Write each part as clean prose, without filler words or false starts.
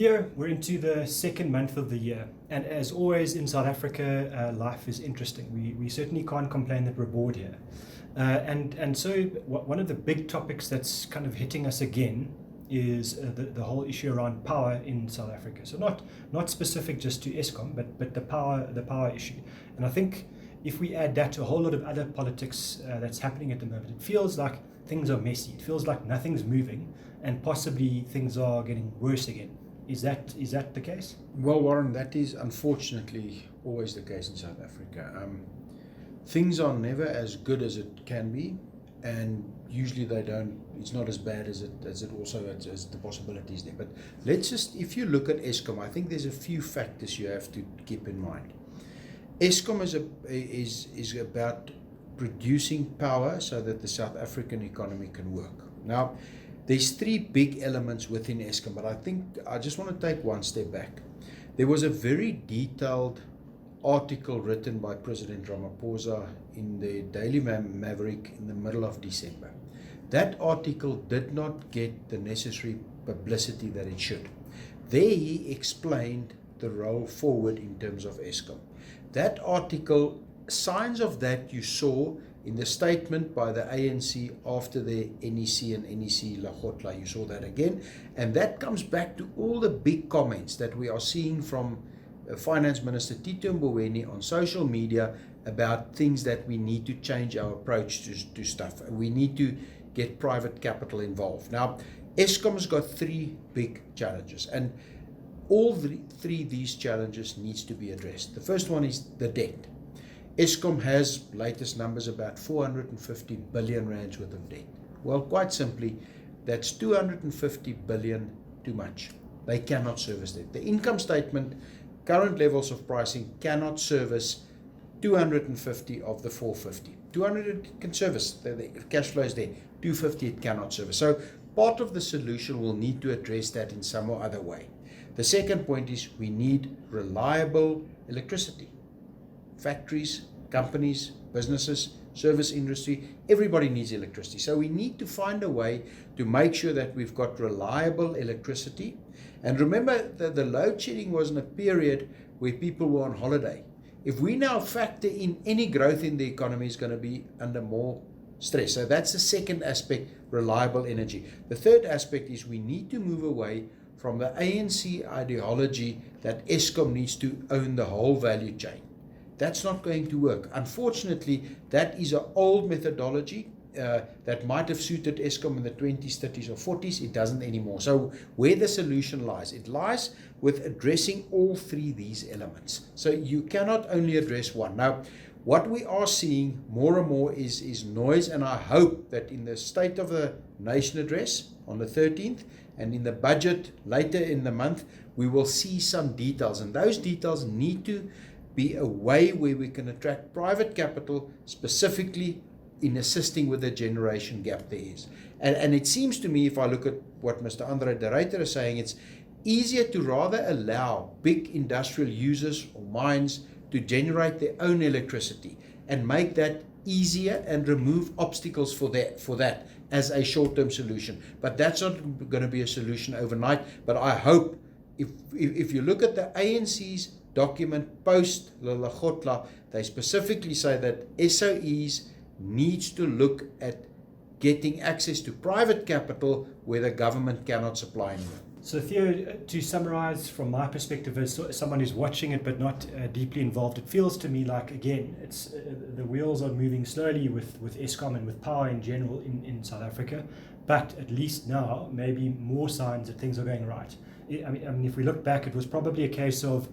Theo, we're into the second month of the year, and as always in South Africa, life is interesting. We certainly can't complain that we're bored here. So one of the big topics that's kind of hitting us again is the whole issue around power in South Africa. So not specific just to Eskom, but the power issue. And I think if we add that to a whole lot of other politics that's happening at the moment, it feels like things are messy. It feels like nothing's moving, and possibly things are getting worse again. Is that the case? Well, Warren, that is unfortunately always the case in South Africa. Things are never as good as it can be, and usually they don't. It's not as bad as the possibilities there. But if you look at Eskom, I think there's a few factors you have to keep in mind. Eskom is about producing power so that the South African economy can work. Now, there's three big elements within Eskom, but I think I just want to take one step back. There was a very detailed article written by President Ramaphosa in the Daily Maverick in the middle of December. That article did not get the necessary publicity that it should. There he explained the roll forward in terms of Eskom. That article, signs of that you saw in the statement by the ANC after the NEC and NEC Lekgotla. You saw that again. And that comes back to all the big comments that we are seeing from Finance Minister Tito Mboweni on social media about things that we need to change our approach to stuff. We need to get private capital involved. Now, Eskom's got three big challenges, and all three these challenges needs to be addressed. The first one is the debt. Eskom has, latest numbers, about 450 billion rands worth of debt. Well, quite simply, that's 250 billion too much. They cannot service that. The income statement, current levels of pricing, cannot service 250 of the 450. 200 it can service, the cash flow is there. 250 it cannot service. So part of the solution will need to address that in some or other way. The second point is we need reliable electricity. Factories, companies, businesses, service industry, everybody needs electricity. So we need to find a way to make sure that we've got reliable electricity. And remember that the load shedding was in a period where people were on holiday. If we now factor in any growth in the economy, is going to be under more stress. So that's the second aspect, reliable energy. The third aspect is we need to move away from the ANC ideology that Eskom needs to own the whole value chain. That's not going to work. Unfortunately, that is an old methodology that might have suited Eskom in the 20s, 30s, or 40s. It doesn't anymore. So where the solution lies, it lies with addressing all three these elements. So you cannot only address one. Now, what we are seeing more and more is noise, and I hope that in the State of the Nation address on the 13th and in the budget later in the month, we will see some details, and those details need to be a way where we can attract private capital, specifically in assisting with the generation gap there is. And it seems to me, if I look at what Mr. Andre de Ruyter is saying, it's easier to rather allow big industrial users or mines to generate their own electricity and make that easier and remove obstacles for that as a short-term solution. But that's not going to be a solution overnight. But I hope if you look at the ANC's document post Lekgotla, they specifically say that SOEs needs to look at getting access to private capital where the government cannot supply anymore. So Theo, to summarize from my perspective as someone who's watching it but not deeply involved, it feels to me like, again, it's the wheels are moving slowly with Eskom and with power in general in South Africa, but at least now maybe more signs that things are going right. I mean, if we look back, it was probably a case of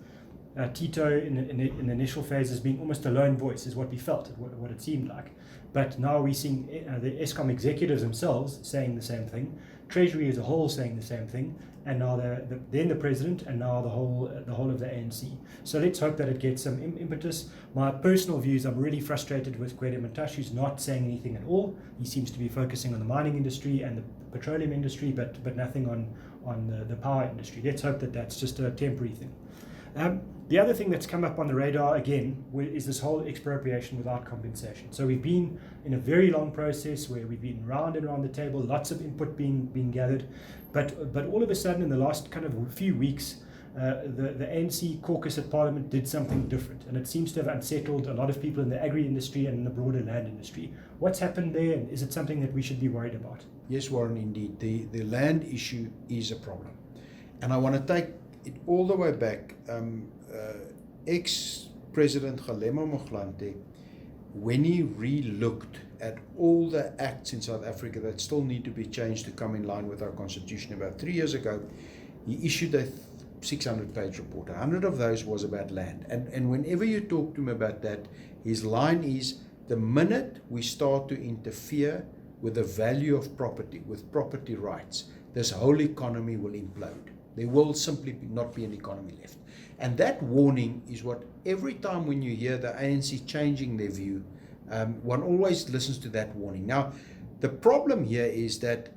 Tito in the initial phases being almost a lone voice is what we felt, what it seemed like. But now we're seeing the Eskom executives themselves saying the same thing, Treasury as a whole saying the same thing, and now then the president, and now the whole of the ANC. So let's hope that it gets some impetus. My personal views, I'm really frustrated with Gwede Mantashe, who's not saying anything at all. He seems to be focusing on the mining industry and the petroleum industry, but nothing on the power industry. Let's hope that that's just a temporary thing. The other thing that's come up on the radar again is this whole expropriation without compensation. So we've been in a very long process where we've been round and round the table, lots of input being gathered, but all of a sudden in the last kind of few weeks, the ANC caucus at Parliament did something different, and it seems to have unsettled a lot of people in the agri-industry and in the broader land industry. What's happened there, and is it something that we should be worried about? Yes, Warren, indeed. The land issue is a problem. And I want to take it all the way back. Ex-President Kgalema Motlanthe, when he re-looked at all the acts in South Africa that still need to be changed to come in line with our constitution about 3 years ago, he issued a 600-page report. 100 of those was about land. And whenever you talk to him about that, his line is, the minute we start to interfere with the value of property, with property rights, this whole economy will implode. There will simply not be an economy left. And that warning is what, every time when you hear the ANC changing their view, one always listens to that warning. Now, the problem here is that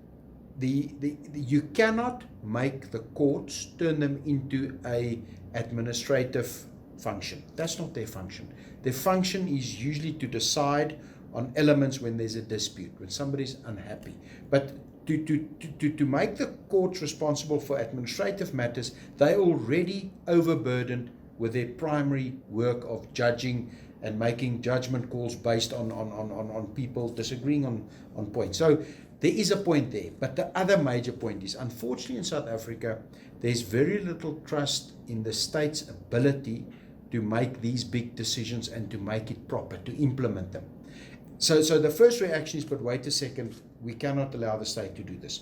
you cannot make the courts turn them into a administrative function. That's not their function. Their function is usually to decide on elements when there's a dispute, when somebody's unhappy. But to make the courts responsible for administrative matters, they're already overburdened with their primary work of judging and making judgment calls based on people disagreeing on points. So there is a point there. But the other major point is, unfortunately in South Africa, there's very little trust in the state's ability to make these big decisions and to make it proper, to implement them. So the first reaction is, but wait a second, we cannot allow the state to do this.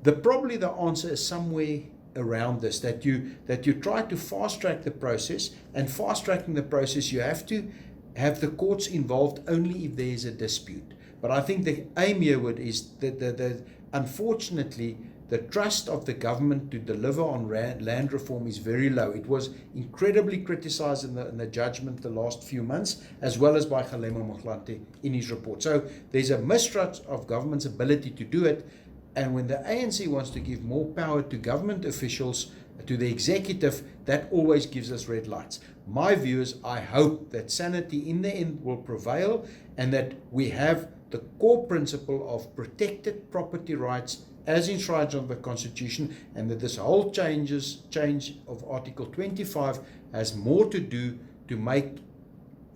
Probably the answer is somewhere around this, that you try to fast track the process, and fast tracking the process, you have to have the courts involved only if there is a dispute. But I think the aim here is that unfortunately, the trust of the government to deliver on land reform is very low. It was incredibly criticized in the judgment the last few months, as well as by Kgalema Motlanthe in his report. So there's a mistrust of government's ability to do it. And when the ANC wants to give more power to government officials, to the executive, that always gives us red lights. My view is, I hope that sanity in the end will prevail, and that we have the core principle of protected property rights as enshrined in the Constitution, and that this whole change of Article 25 has more to do to make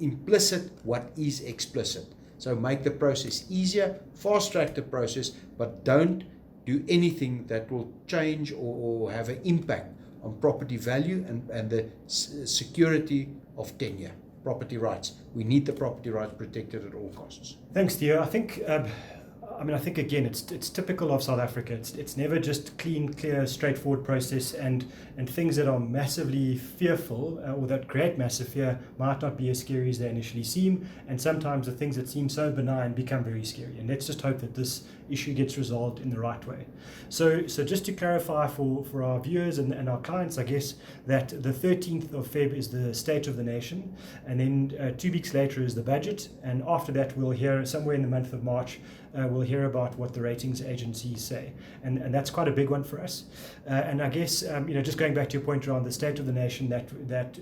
implicit what is explicit. So make the process easier, fast track the process, but don't do anything that will change or have an impact on property value and the security of tenure. Property rights. We need the property rights protected at all costs. Thanks, Theo. I think again, it's typical of South Africa. It's never just clean, clear, straightforward process, and things that are massively fearful or that create massive fear might not be as scary as they initially seem, and sometimes the things that seem so benign become very scary. And let's just hope that this issue gets resolved in the right way. So just to clarify for our viewers and our clients, I guess, that the 13th of Feb is the State of the Nation, and then 2 weeks later is the budget, and after that we'll hear somewhere in the month of March, we'll hear about what the ratings agencies say, and that's quite a big one for us. And I guess just going back to your point around the State of the Nation, that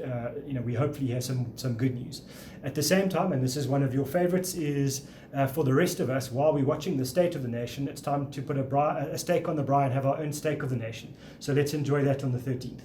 we hopefully hear some good news. At the same time, and this is one of your favorites, is for the rest of us, while we're watching the State of the Nation, it's time to put a stake on the braai and have our own stake of the nation. So let's enjoy that on the 13th.